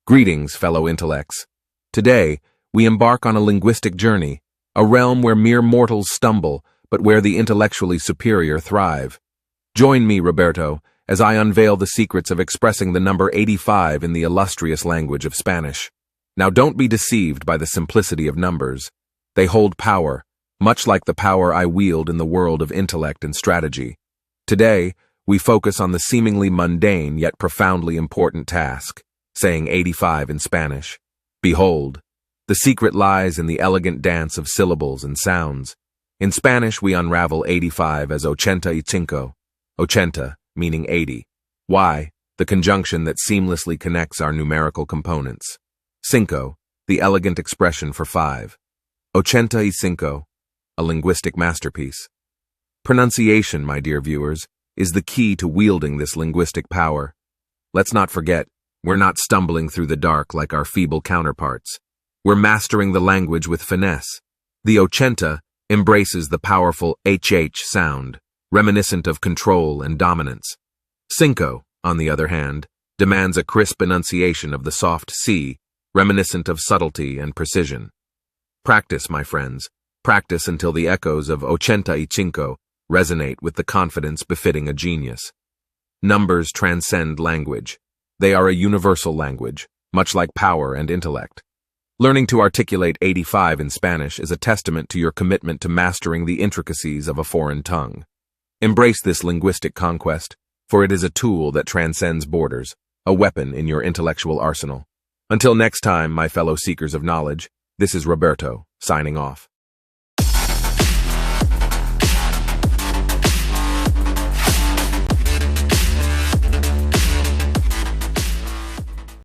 Greetings, fellow intellects. Today, we embark on a linguistic journey, a realm where mere mortals stumble, but where the intellectually superior thrive. Join me, Roberto, as I unveil the secrets of expressing the number 85 in the illustrious language of Spanish. Now, don't be deceived by the simplicity of numbers. They hold power, much like the power I wield in the world of intellect and strategy. Today, we focus on the seemingly mundane yet profoundly important task, saying 85 in Spanish. Behold, the secret lies in the elegant dance of syllables and sounds. In Spanish, we unravel 85 as 85, 80 meaning 80. Why? The conjunction that seamlessly connects our numerical components. Cinco, the elegant expression for 5. 85, a linguistic masterpiece. Pronunciation, my dear viewers, is the key to wielding this linguistic power. Let's not forget, we're not stumbling through the dark like our feeble counterparts. We're mastering the language with finesse. The 80 embraces the powerful HH sound, reminiscent of control and dominance. Cinco, on the other hand, demands a crisp enunciation of the soft C, reminiscent of subtlety and precision. Practice, my friends. Practice until the echoes of 85 resonate with the confidence befitting a genius. Numbers transcend language. They are a universal language, much like power and intellect. Learning to articulate 85 in Spanish is a testament to your commitment to mastering the intricacies of a foreign tongue. Embrace this linguistic conquest, for it is a tool that transcends borders, a weapon in your intellectual arsenal. Until next time, my fellow seekers of knowledge, this is Roberto, signing off.